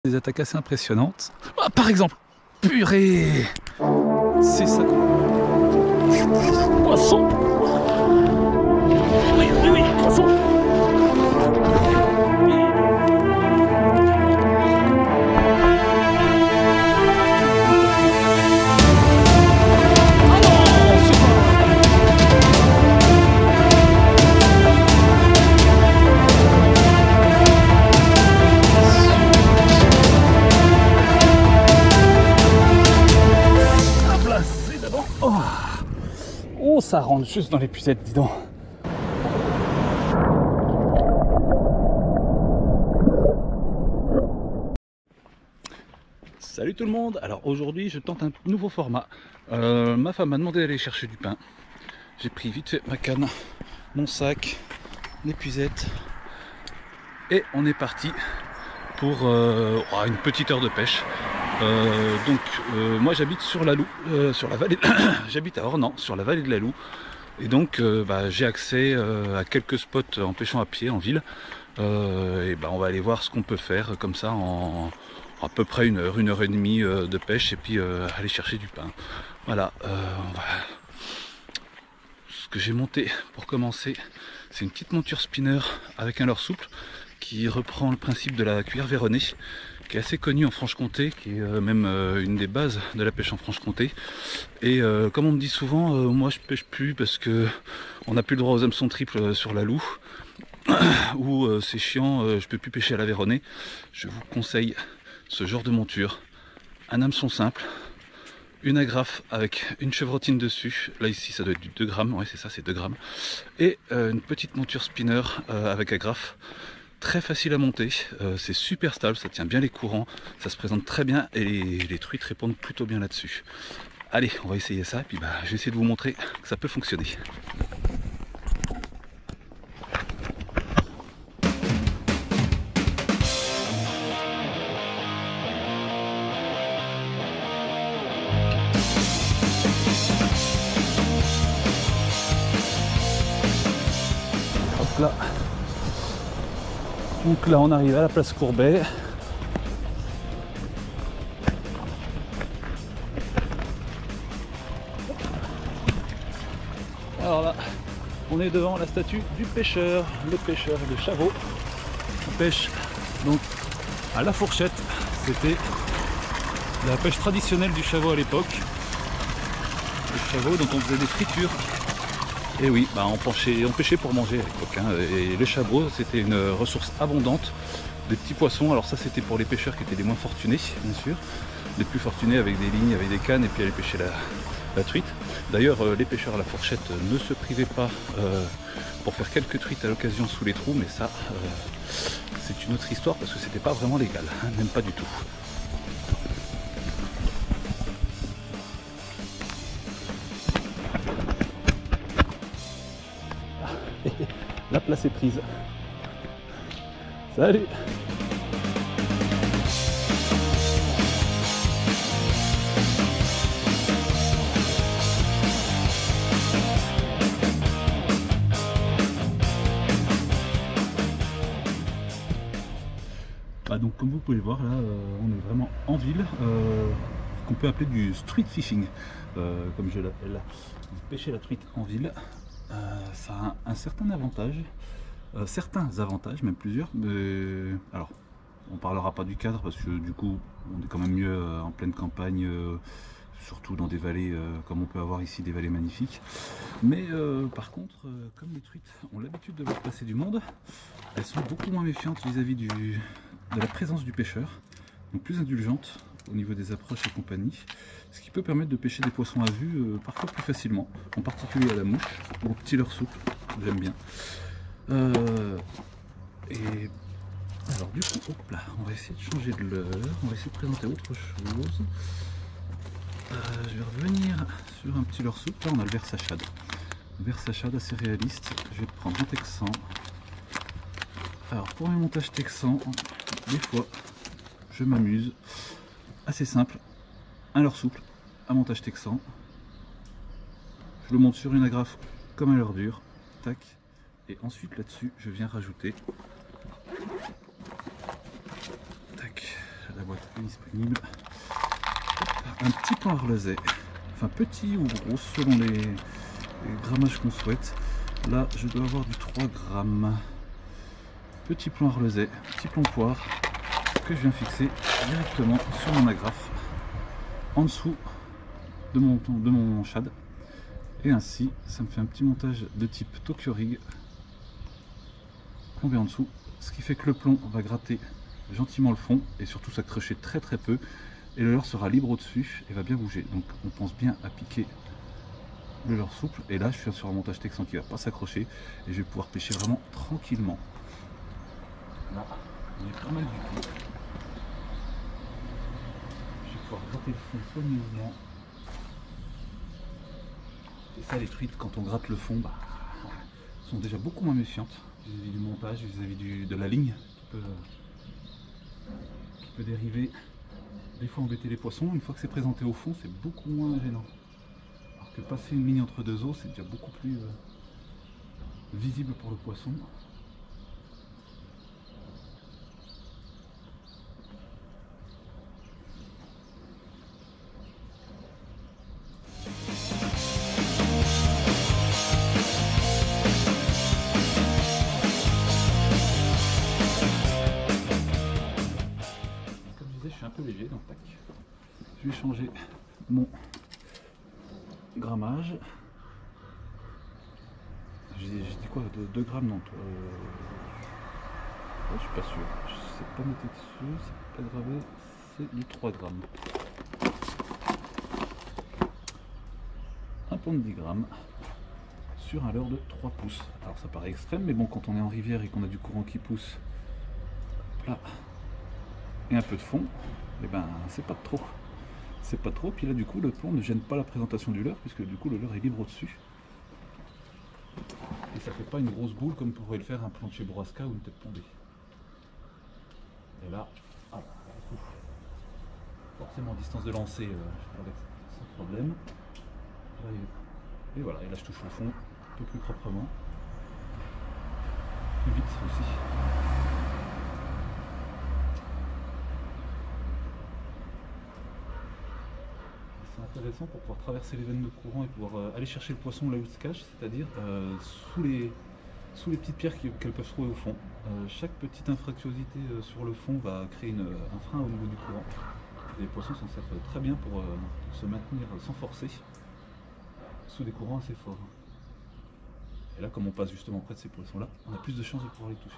Des attaques assez impressionnantes. Ah, par exemple, purée, c'est ça. Poisson. Oui, oui, oui, poisson. Oh, ça rentre juste dans l'épuisette, dis donc. Salut tout le monde. Alors aujourd'hui je tente un nouveau format. Ma femme m'a demandé d'aller chercher du pain. J'ai pris vite fait ma canne, mon sac, l'épuisette et on est parti pour une petite heure de pêche. Moi j'habite sur la Loue, sur la vallée. J'habite à Ornans, sur la vallée de la Loue. Et donc j'ai accès à quelques spots en pêchant à pied en ville. On va aller voir ce qu'on peut faire comme ça en à peu près une heure et demie de pêche et puis aller chercher du pain. Voilà, ce que j'ai monté pour commencer, c'est une petite monture spinner avec un leurre souple qui reprend le principe de la cuillère véronnée, qui est assez connue en Franche-Comté, qui est même une des bases de la pêche en Franche-Comté. Et comme on me dit souvent, moi je pêche plus parce que on n'a plus le droit aux hameçons triples sur la Loue, ou c'est chiant, je peux plus pêcher à la véronnée. Je vous conseille ce genre de monture, un hameçon simple, une agrafe avec une chevrotine dessus, là ici ça doit être du 2 grammes, ouais c'est ça, c'est 2 grammes, et une petite monture spinner avec agrafe. Très facile à monter, c'est super stable, ça tient bien les courants, ça se présente très bien et les truites répondent plutôt bien là-dessus. Allez, on va essayer ça et puis je vais essayer de vous montrer que ça peut fonctionner. Hop là. Donc là on arrive à la place Courbet. Alors là, on est devant la statue du pêcheur, le pêcheur de Chavaux. On pêche donc à la fourchette, c'était la pêche traditionnelle du Chavaux à l'époque. Le Chavaux dont on faisait des fritures. Et oui, on pêchait pour manger à l'époque, hein. Et le Chavaux c'était une ressource abondante de petits poissons. Alors ça c'était pour les pêcheurs qui étaient les moins fortunés, bien sûr. Les plus fortunés avec des lignes, avec des cannes et puis aller pêcher la truite. D'ailleurs les pêcheurs à la fourchette ne se privaient pas pour faire quelques truites à l'occasion sous les trous, mais ça c'est une autre histoire parce que c'était pas vraiment légal, hein, même pas du tout. La place est prise. Salut! Donc comme vous pouvez le voir là, on est vraiment en ville, qu'on peut appeler du street fishing, comme je l'appelle. Pêcher la truite en ville, ça a un certain avantage, certains avantages, même plusieurs. Mais alors, on parlera pas du cadre parce que du coup, on est quand même mieux en pleine campagne, surtout dans des vallées comme on peut avoir ici, des vallées magnifiques. Mais par contre, comme les truites ont l'habitude de voir passer du monde, elles sont beaucoup moins méfiantes vis-à-vis de la présence du pêcheur, donc plus indulgentes au niveau des approches et compagnie, ce qui peut permettre de pêcher des poissons à vue parfois plus facilement, en particulier à la mouche ou au petit leurre souple, j'aime bien. Et alors du coup, hop là, on va essayer de changer de leurre, on va essayer de présenter autre chose. Je vais revenir sur un petit leurre souple, là on a le versachade. Versachade assez réaliste, je vais prendre un texan. Alors pour mes montages texans, des fois je m'amuse, assez simple, un leurre souple, un montage texan, je le monte sur une agrafe comme un leurre dur, tac, et ensuite là dessus je viens rajouter tac, la boîte est disponible. Un petit plan arlezais, enfin petit ou gros selon les grammages qu'on souhaite. Là je dois avoir du 3 grammes. Petit plan arlezais, petit plan poire que je viens fixer directement sur mon agrafe en dessous de mon shad. Et ainsi ça me fait un petit montage de type Tokyo Rig plombé en dessous, ce qui fait que le plomb va gratter gentiment le fond et surtout s'accrocher très peu, et le leurre sera libre au dessus et va bien bouger. Donc on pense bien à piquer le leurre souple, et là je suis sur un montage texan qui va pas s'accrocher et je vais pouvoir pêcher vraiment tranquillement. Là on est pas mal du tout. Je vais pouvoir gratter le fond soigneusement. Et ça, les truites, quand on gratte le fond, bah, sont déjà beaucoup moins méfiantes vis-à-vis du montage, vis-à-vis de la ligne qui peut dériver, des fois embêter les poissons. Une fois que c'est présenté au fond, c'est beaucoup moins gênant. Alors que passer une ligne entre deux os, c'est déjà beaucoup plus visible pour le poisson. Léger, donc tac. Je vais changer mon grammage. J'ai dit quoi, 2 grammes, non, je suis pas sûr, c'est pas noté dessus, c'est pas gravé, c'est du 3 grammes. Un pont de 10 grammes sur un leurre de 3 pouces. Alors ça paraît extrême, mais bon, quand on est en rivière et qu'on a du courant qui pousse là et un peu de fond, et ben c'est pas trop. C'est pas trop, puis là du coup le plomb ne gêne pas la présentation du leurre, puisque du coup le leurre est libre au-dessus. Et ça fait pas une grosse boule comme pourrait le faire un plomb de chez Borrasca ou une tête pondée. Et là, voilà, forcément distance de lancer, sans problème. Et voilà, et là je touche le fond un peu plus proprement. Plus vite aussi. C'est intéressant pour pouvoir traverser les veines de courant et pouvoir aller chercher le poisson là où il se cache, c'est-à-dire sous les petites pierres qu'elles peuvent trouver au fond. Chaque petite infractuosité sur le fond va créer un frein au niveau du courant. Les poissons s'en servent très bien pour se maintenir sans forcer sous des courants assez forts. Et là, comme on passe justement près de ces poissons-là, on a plus de chances de pouvoir les toucher.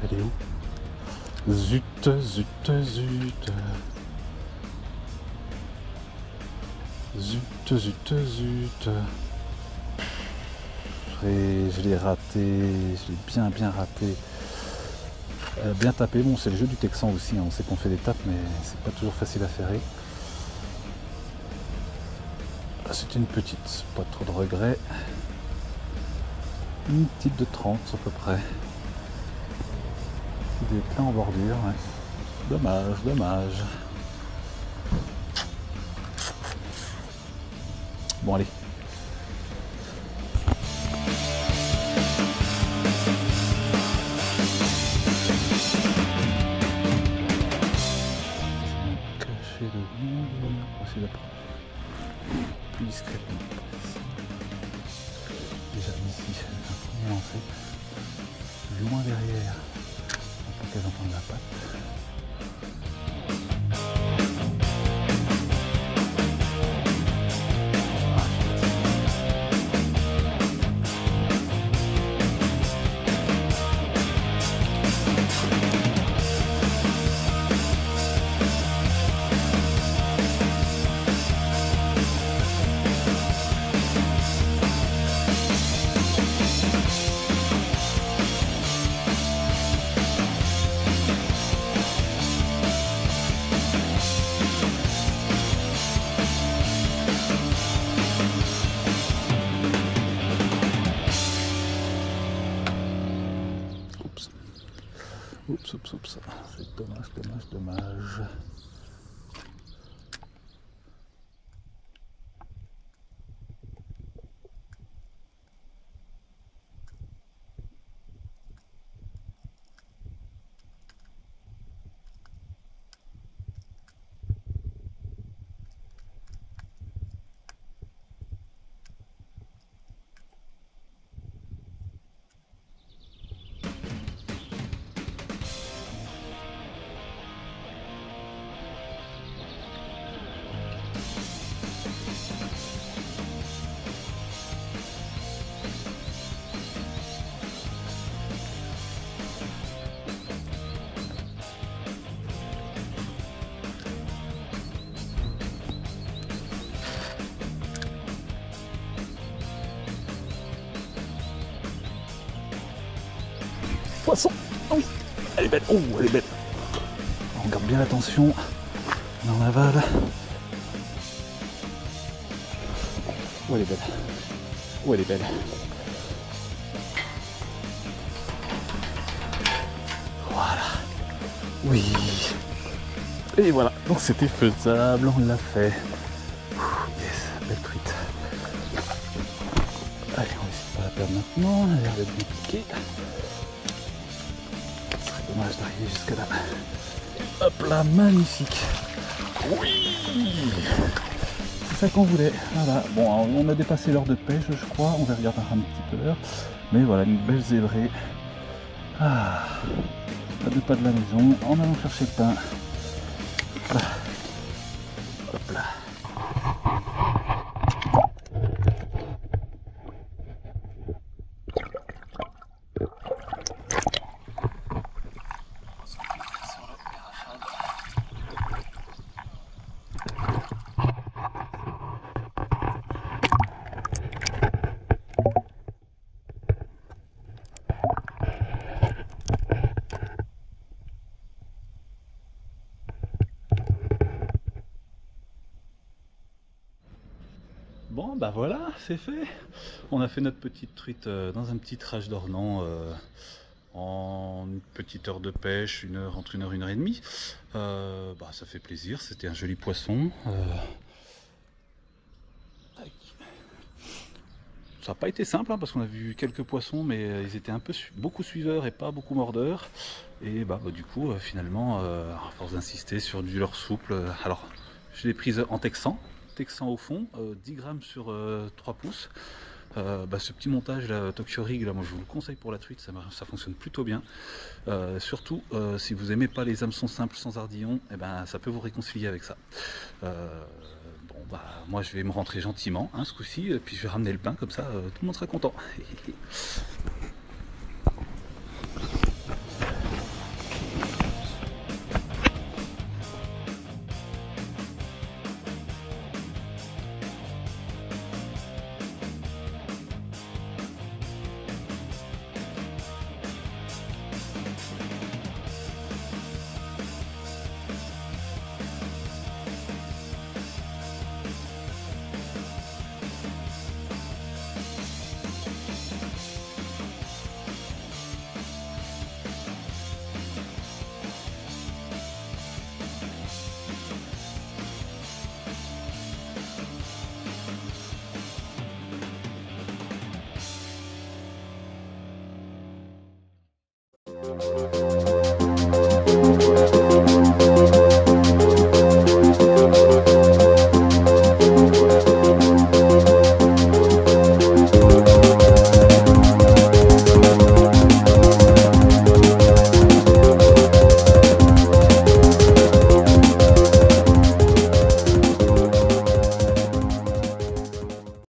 Elle est où? Zut, zut, zut. Zut, zut, zut. Je l'ai raté, je l'ai bien raté. Bien tapé, bon c'est le jeu du Texan aussi, hein. On sait qu'on fait des tapes mais c'est pas toujours facile à ferrer. C'était une petite, pas trop de regrets. Une petite de 30 à peu près. Des pleins en bordure, ouais. Dommage, dommage. Bon allez. Cacher le monde, pour essayer d'approcher plus discrètement. Déjà ici, un premier lancé. Loin derrière. Qu'elles entendent la patte. Oups, oups, oups, c'est dommage, dommage, dommage. Poisson! Oh, elle est belle! Oh, elle est belle! On garde bien l'attention. On en avale. Oh, elle est belle! Oh, elle est belle! Voilà! Oui! Et voilà! Donc c'était faisable, on l'a fait. Yes, belle truite. Allez, on essaie de pas la perdre maintenant. Elle a l'air d'être bien piquée. Dommage d'arriver jusque là. Hop là, magnifique. Oui, c'est ça qu'on voulait. Voilà. Bon, on a dépassé l'heure de pêche, je crois. On va regarder un petit peu l'heure. Mais voilà, une belle zébrée. Ah, à 2 pas de la maison, en allant chercher le pain. Hop là. Hop là. Bon, bah voilà, c'est fait. On a fait notre petite truite dans un petit trage d'Ornans en une petite heure de pêche, entre 1 heure et 1 heure et demie. Bah, ça fait plaisir, c'était un joli poisson. Ça n'a pas été simple hein, parce qu'on a vu quelques poissons, mais ils étaient beaucoup suiveurs et pas beaucoup mordeurs. Et bah, du coup, finalement, à force d'insister sur du leurre souple, alors je l'ai prise en texan au fond, 10 grammes sur 3 pouces. Ce petit montage là, Tokyo Rig, là, moi je vous le conseille pour la truite, ça fonctionne plutôt bien. Surtout si vous aimez pas les hameçons simples sans ardillon, et ben ça peut vous réconcilier avec ça. Bon bah moi je vais me rentrer gentiment hein, ce coup-ci, puis je vais ramener le pain comme ça, tout le monde sera content.